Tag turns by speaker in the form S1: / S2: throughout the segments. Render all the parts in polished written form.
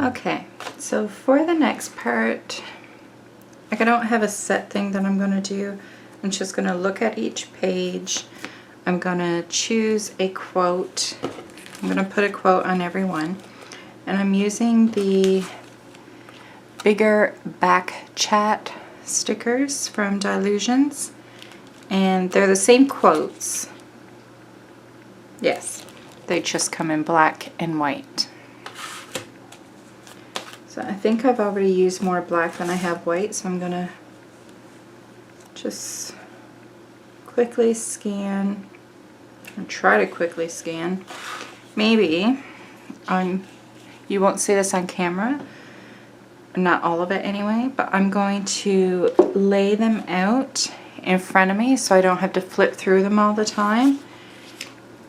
S1: Okay, so for the next part, like I don't have a set thing that I'm going to do. I'm just going to look at each page. I'm going to choose a quote. I'm going to put a quote on every one. And I'm using the bigger back chat stickers from Dylusions. And they're the same quotes. Yes, they just come in black and white. So I think I've already used more black than I have white, so I'm going to just quickly scan, and try to quickly scan. Maybe you won't see this on camera, not all of it anyway, but I'm going to lay them out in front of me so I don't have to flip through them all the time,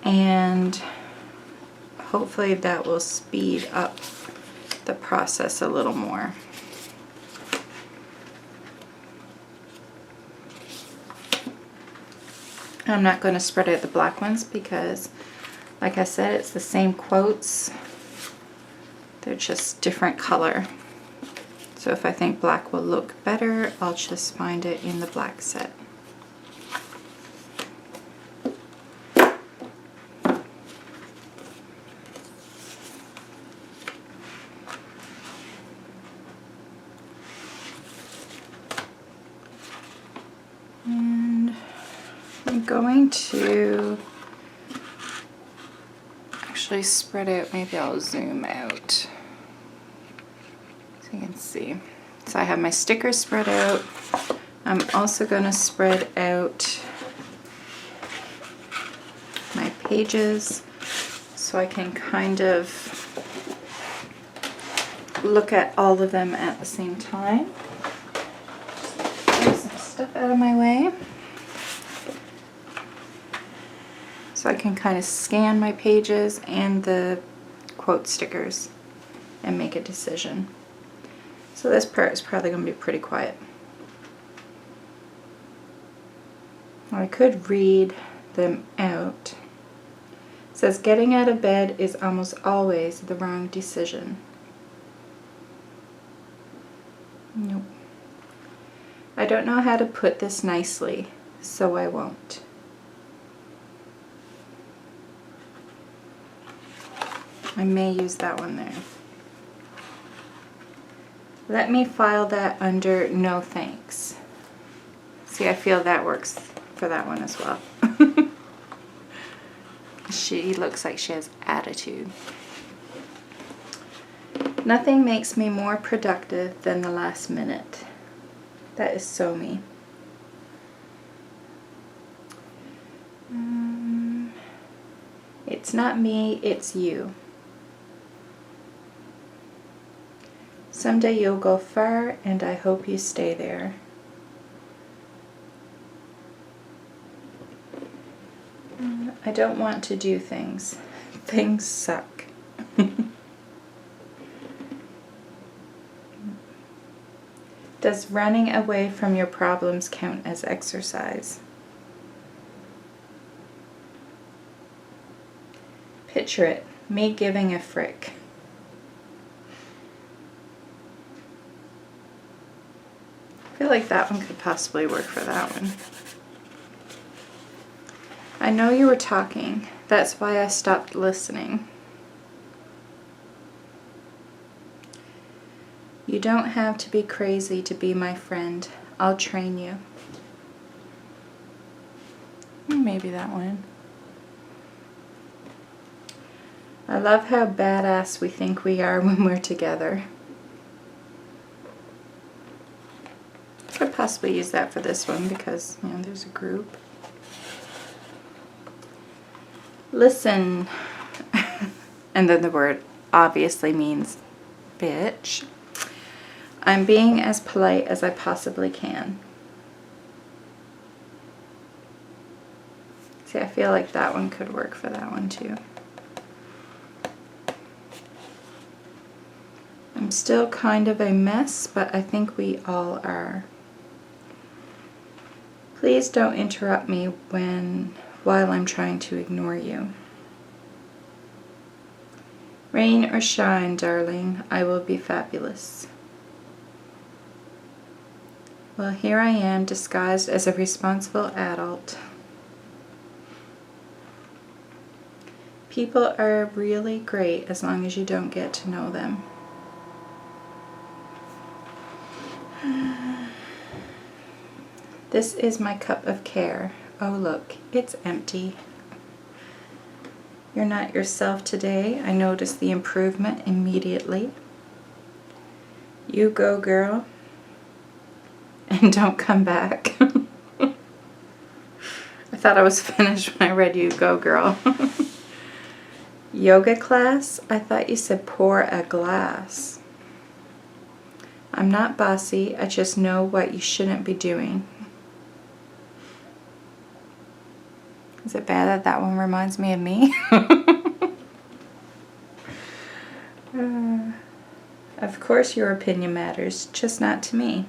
S1: and hopefully that will speed up the process a little more. I'm not going to spread out the black ones because, like I said, it's the same quotes. They're just different color. So if I think black will look better, I'll just find it in the black set. Going to actually spread out, maybe I'll zoom out so you can see. So I have my stickers spread out. I'm also going to spread out my pages so I can kind of look at all of them at the same time. Just get some stuff out of my way. So I can kind of scan my pages and the quote stickers and make a decision. So this part is probably going to be pretty quiet. I could read them out. It says, getting out of bed is almost always the wrong decision. Nope. I don't know how to put this nicely, so I won't. I may use that one there. Let me file that under no thanks. See, I feel that works for that one as well. She looks like she has attitude. Nothing makes me more productive than the last minute. That is so me. It's not me, it's you. Someday you'll go far, and I hope you stay there. I don't want to do things. Things suck. Does running away from your problems count as exercise? Picture it, me giving a frick. I feel like that one could possibly work for that one. I know you were talking. That's why I stopped listening. You don't have to be crazy to be my friend. I'll train you. Maybe that one. I love how badass we think we are when we're together. Could possibly use that for this one because, you know, there's a group. Listen. And then the word obviously means bitch. I'm being as polite as I possibly can. See, I feel like that one could work for that one too. I'm still kind of a mess, but I think we all are. Please don't interrupt me while I'm trying to ignore you. Rain or shine, darling, I will be fabulous. Well, here I am, disguised as a responsible adult. People are really great as long as you don't get to know them. This is my cup of care. Oh, look, it's empty. You're not yourself today. I noticed the improvement immediately. You go, girl. And don't come back. I thought I was finished when I read you go, girl. Yoga class? I thought you said pour a glass. I'm not bossy. I just know what you shouldn't be doing. Is it bad that that one reminds me of me? Of course your opinion matters, just not to me.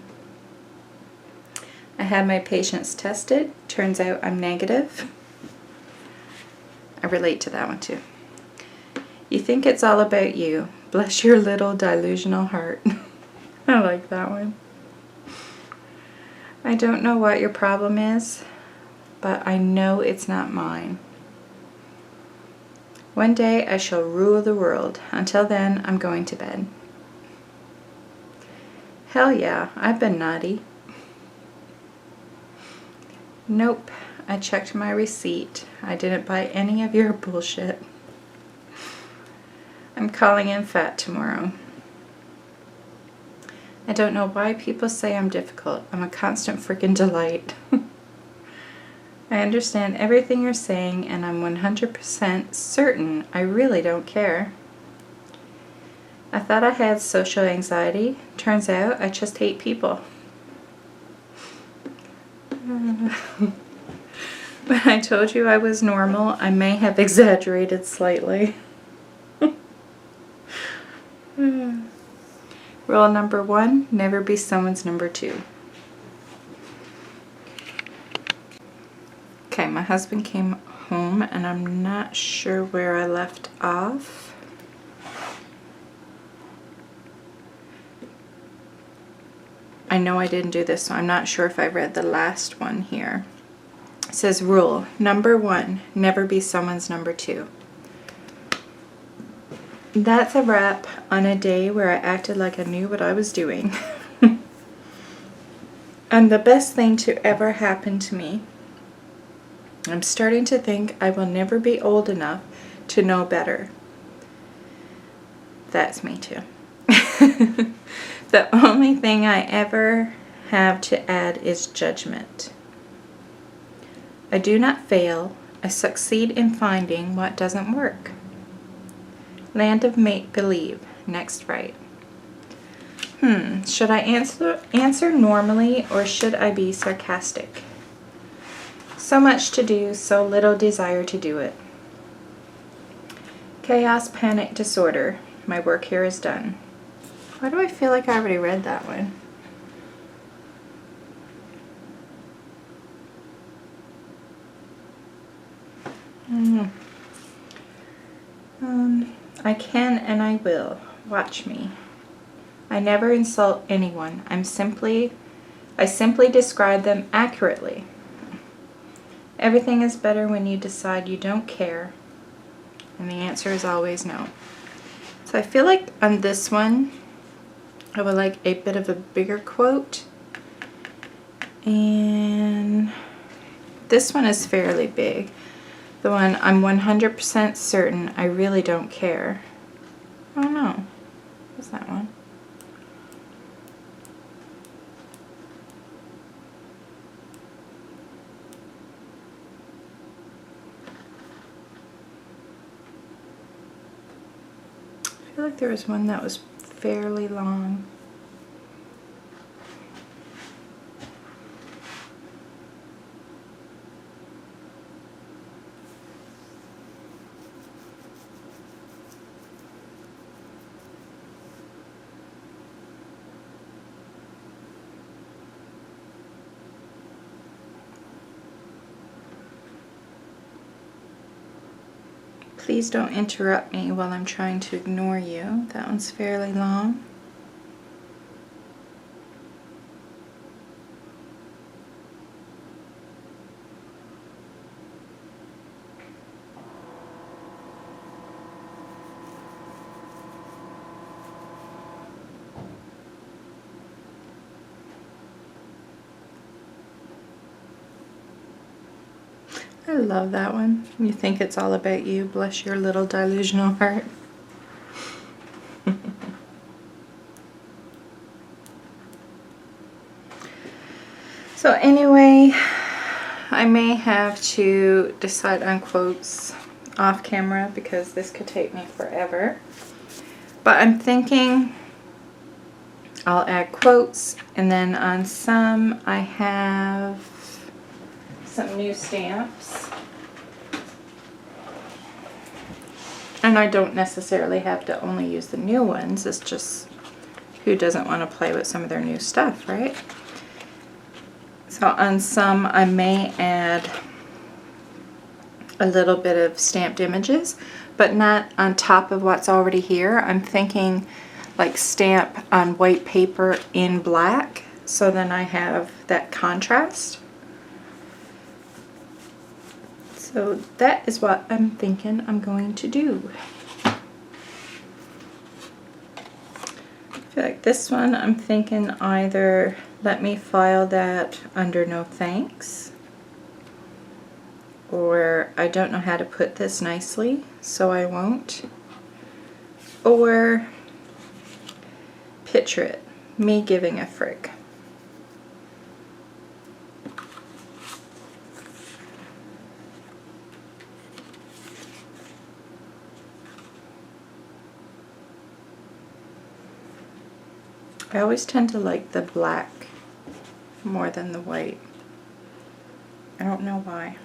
S1: I had my patients tested. Turns out I'm negative. I relate to that one too. You think it's all about you. Bless your little delusional heart. I like that one. I don't know what your problem is, but I know it's not mine. One day I shall rule the world. Until then, I'm going to bed. Hell yeah, I've been naughty. Nope, I checked my receipt. I didn't buy any of your bullshit. I'm calling in fat tomorrow. I don't know why people say I'm difficult. I'm a constant freaking delight. I understand everything you're saying, and I'm 100% certain I really don't care. I thought I had social anxiety. Turns out I just hate people. When I told you I was normal, I may have exaggerated slightly. Rule number 1, never be someone's number 2. Okay, my husband came home and I'm not sure where I left off. I know I didn't do this, so I'm not sure if I read the last one here. It says rule number 1, never be someone's number 2. That's a wrap on a day where I acted like I knew what I was doing. And the best thing to ever happen to me. I'm starting to think I will never be old enough to know better. That's me too. The only thing I ever have to add is judgment. I do not fail. I succeed in finding what doesn't work. Land of make-believe. Next right. Should I answer normally or should I be sarcastic? So much to do, so little desire to do it. Chaos, panic, disorder. My work here is done. Why do I feel like I already read that one? I can and I will. Watch me. I never insult anyone. I simply describe them accurately. Everything is better when you decide you don't care. And the answer is always no. So I feel like on this one, I would like a bit of a bigger quote. And this one is fairly big. The one, I'm 100% certain I really don't care. Oh no. What's that one? I feel like there was one that was fairly long. please don't interrupt me while I'm trying to ignore you. That one's fairly long. I love that one. You think it's all about you. Bless your little delusional heart. So anyway, I may have to decide on quotes off camera because this could take me forever. But I'm thinking I'll add quotes, and then on some I have some new stamps. And I don't necessarily have to only use the new ones. It's just who doesn't want to play with some of their new stuff, right? So on some I may add a little bit of stamped images, but not on top of what's already here. I'm thinking like stamp on white paper in black, so then I have that contrast. So that is what I'm thinking I'm going to do. I feel like this one I'm thinking either let me file that under no thanks, or I don't know how to put this nicely, so I won't, or picture it, me giving a frick. I always tend to like the black more than the white. I don't know why.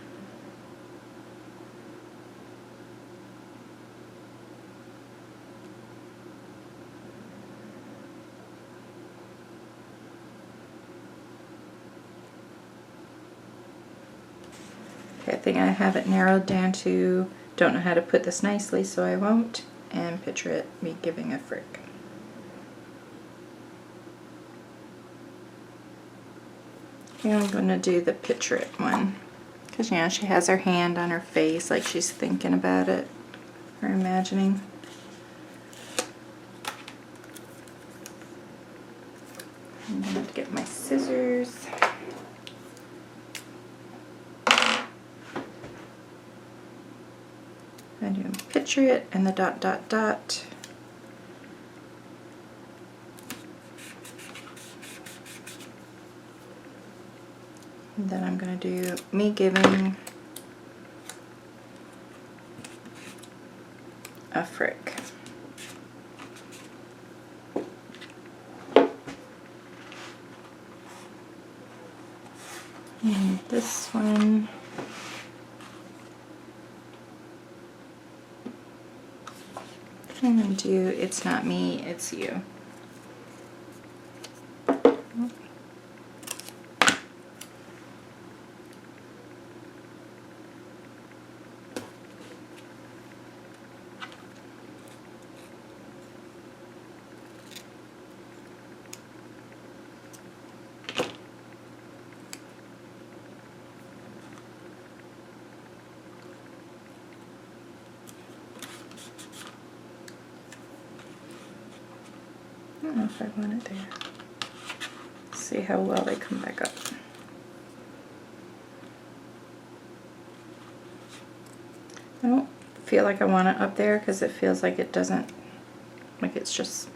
S1: Okay, I think I have it narrowed down to don't know how to put this nicely, so I won't, and picture it me giving a frick. Okay, I'm going to do the picture it one, because you know she has her hand on her face like she's thinking about it or imagining. I'm going to have to get my scissors. I'm doing picture it and the dot dot dot. And then I'm going to do me giving a frick. And this one, I'm going to do it's not me, it's you. I don't know if I want it there. See how well they come back up. I don't feel like I want it up there because it feels like it doesn't, like it's just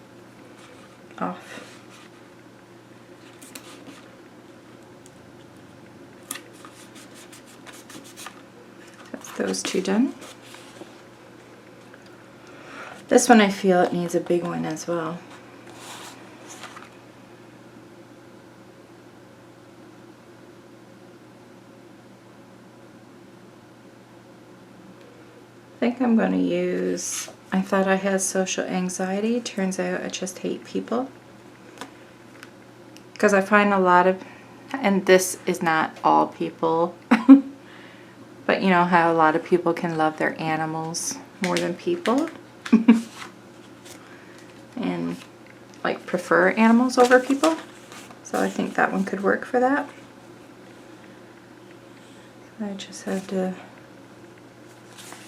S1: off. That's those two done. This one I feel it needs a big one as well. I think I'm going to use, I thought I had social anxiety, turns out I just hate people. Because I find a lot of, and this is not all people, but you know how a lot of people can love their animals more than people and like prefer animals over people. So I think that one could work for that. I just have to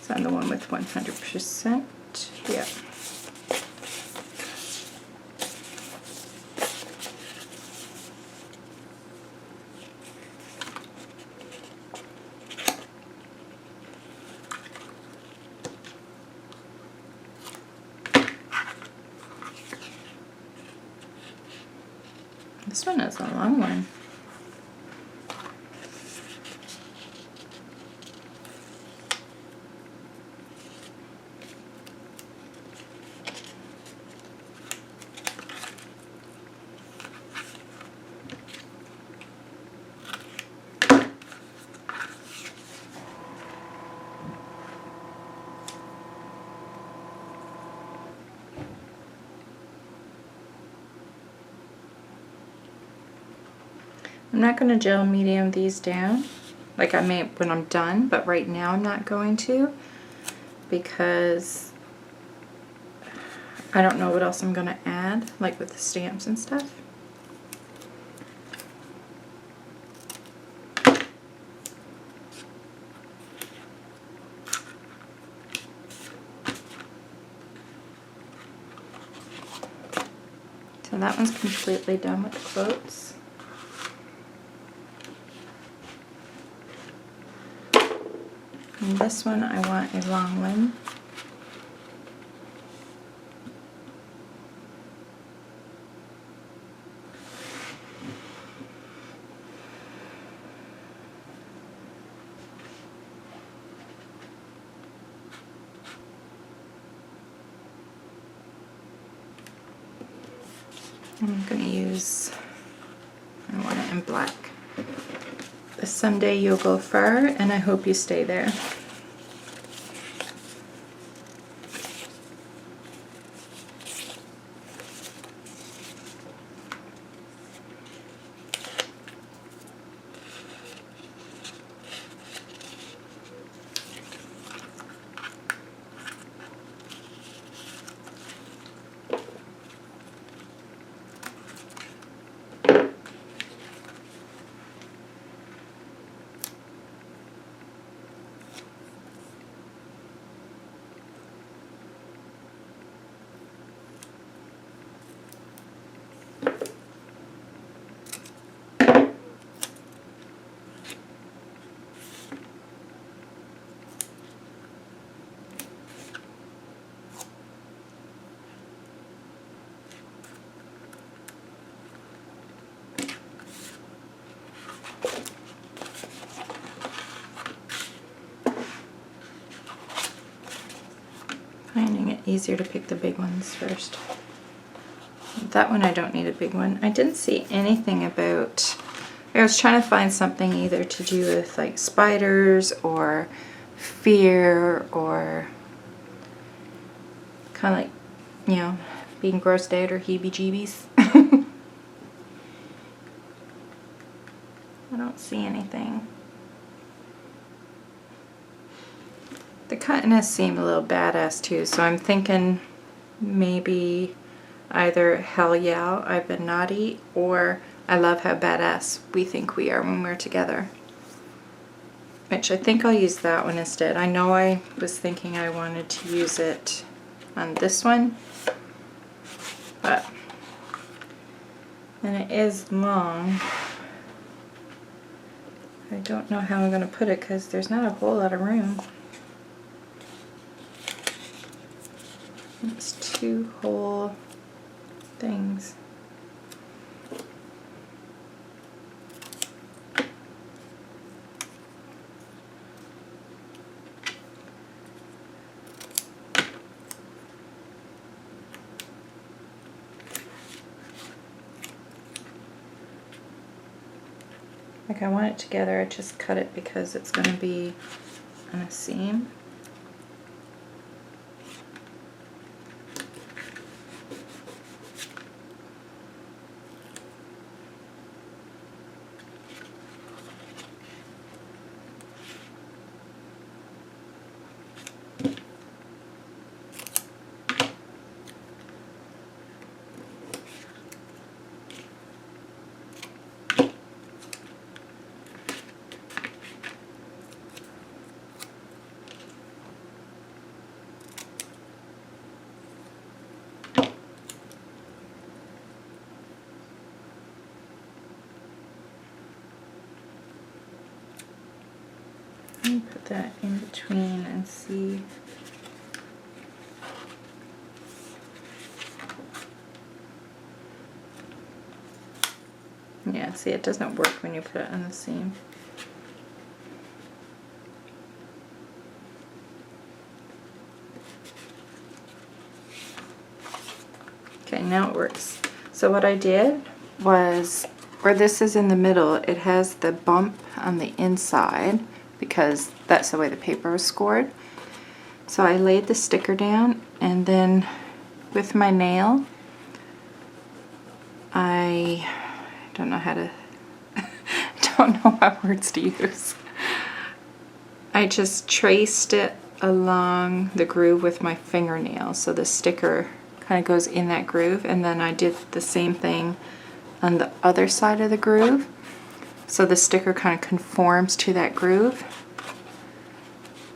S1: sign the one with 100%. Yeah. This one is a long one. I'm not going to gel medium these down, like I may when I'm done, but right now I'm not going to, because I don't know what else I'm going to add, like with the stamps and stuff. So that one's completely done with the quotes. And this one I want a long one. I'm going to use, I want it in black. Someday you'll go far, and I hope you stay there. Finding it easier to pick the big ones first. That one I don't need a big one. I didn't see anything about, I was trying to find something either to do with like spiders or fear or kind of like, you know, being grossed out or heebie-jeebies. I don't see anything. The cuttiness seemed a little badass too, so I'm thinking maybe either hell yeah, I've been naughty, or I love how badass we think we are when we're together. Which I think I'll use that one instead. I know I was thinking I wanted to use it on this one, but and it is long. I don't know how I'm going to put it because there's not a whole lot of room. It's two whole things. Like I want it together, I just cut it because it's going to be on a seam. me put that in between and see. Yeah, see, it doesn't work when you put it on the seam. Okay, now it works. So what I did was, where this is in the middle, it has the bump on the inside because that's the way the paper was scored. So I laid the sticker down, and then with my nail, I don't know how to, don't know what words to use. I just traced it along the groove with my fingernail, so the sticker kind of goes in that groove, and then I did the same thing on the other side of the groove, so the sticker kind of conforms to that groove,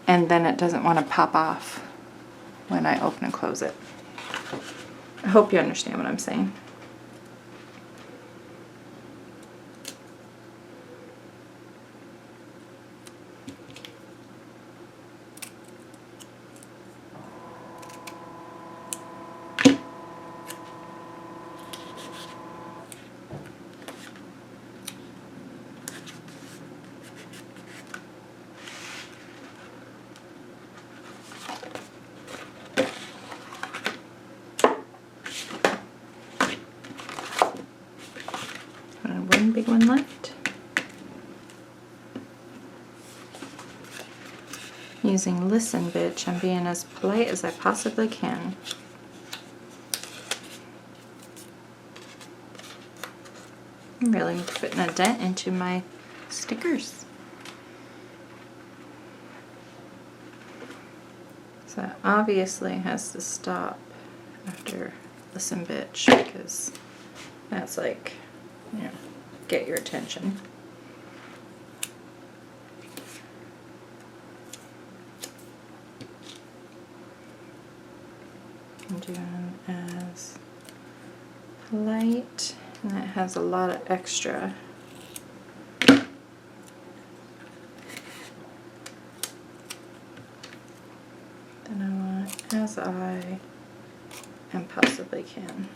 S1: and then it doesn't want to pop off when I open and close it. I hope you understand what I'm saying. One big one left. Using Listen Bitch, I'm being as polite as I possibly can. I'm really putting a dent into my stickers. So it obviously has to stop after Listen Bitch, because that's like, you know, get your attention. I'm doing as light, and it has a lot of extra. Then I want as I and possibly can.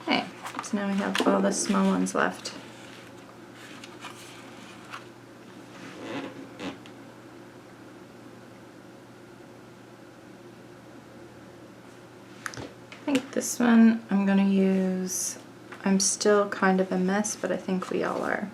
S1: Okay, so now we have all the small ones left. I think this one I'm going to use, I'm still kind of a mess, but I think we all are.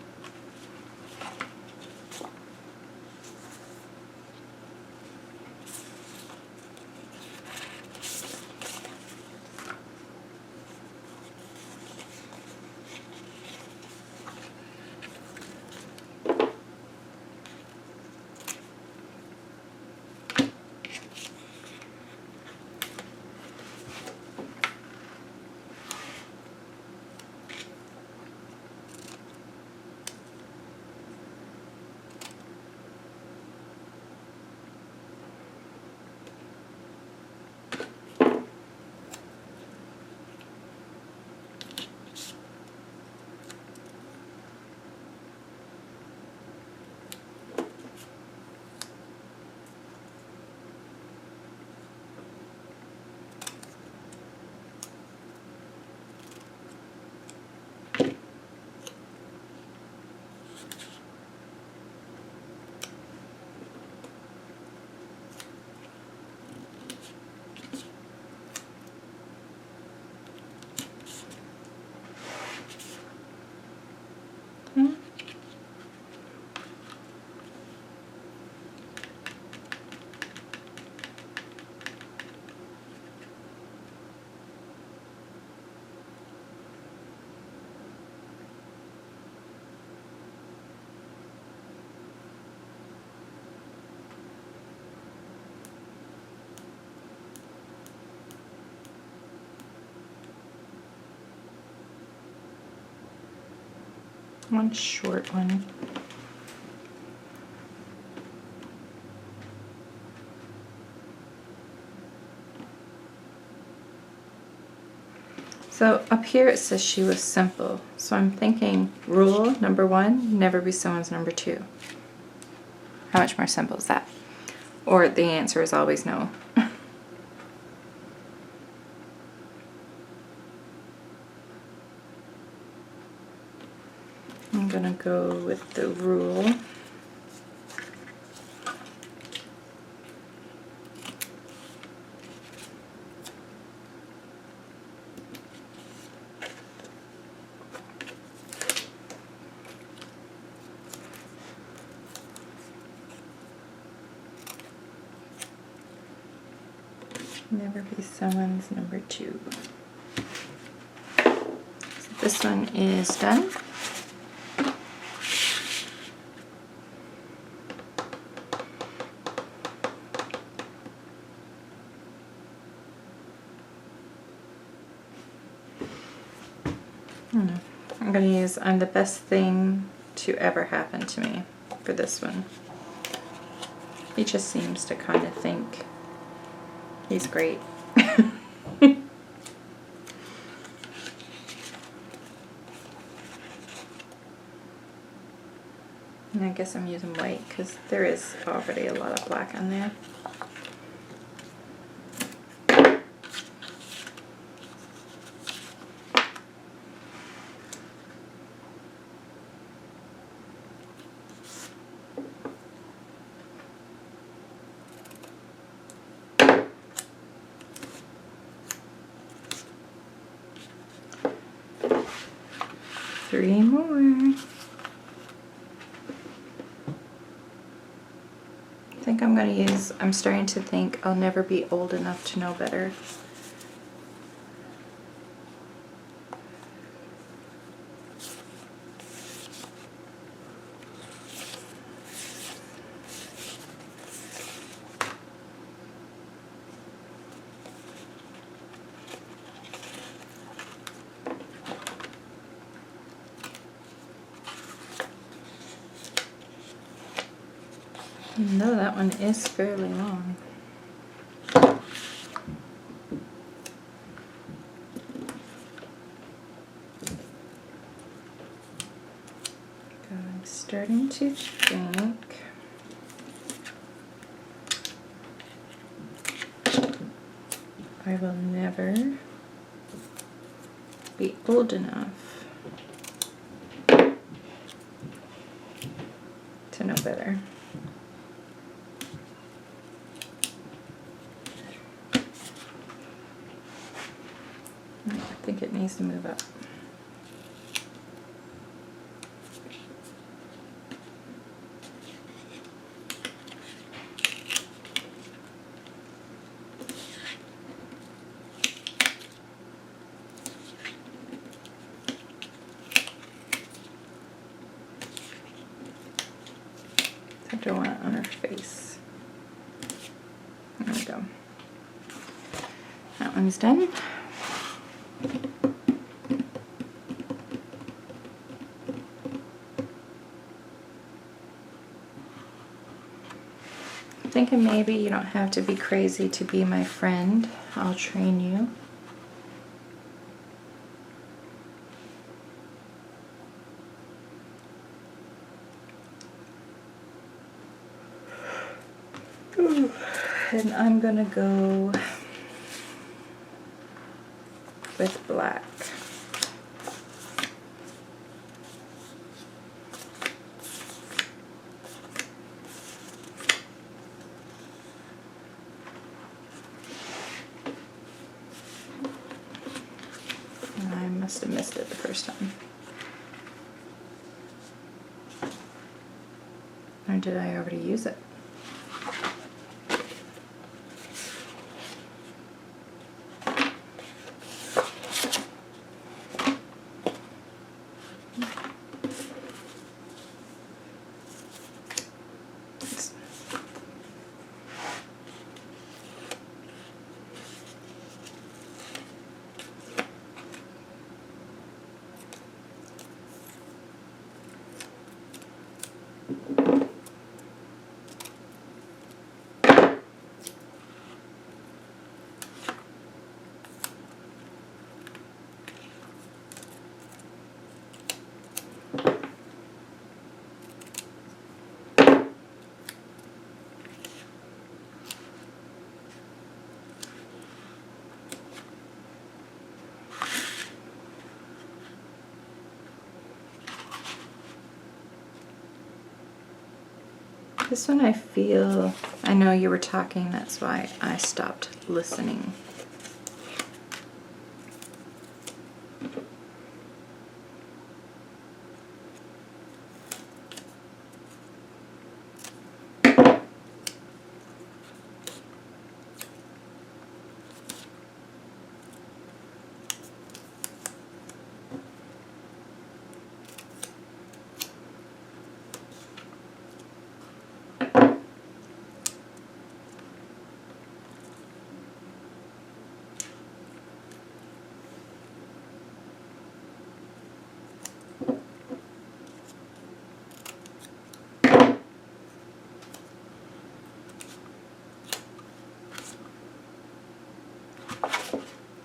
S1: One short one. So up here it says she was simple. So I'm thinking rule number 1, never be someone's number 2. How much more simple is that? Or the answer is always no. I'm gonna go with the rule. Never be someone's number 2. So this one is done. I'm going to use I'm the best thing to ever happen to me for this one. He just seems to kind of think he's great. And I guess I'm using white because there is already a lot of black on there. Three more. I think I'm going to use, I'm starting to think I'll never be old enough to know better. No, that one is fairly long. I'm starting to think I will never be old enough to know better. I think it needs to move up. I don't want it on her face. There we go. That one's done. Thinking maybe you don't have to be crazy to be my friend. I'll train you. And I'm gonna go with black. I must have missed it the first time. Or did I already use it? This one I feel, I know you were talking, that's why I stopped listening.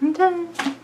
S1: I'm done.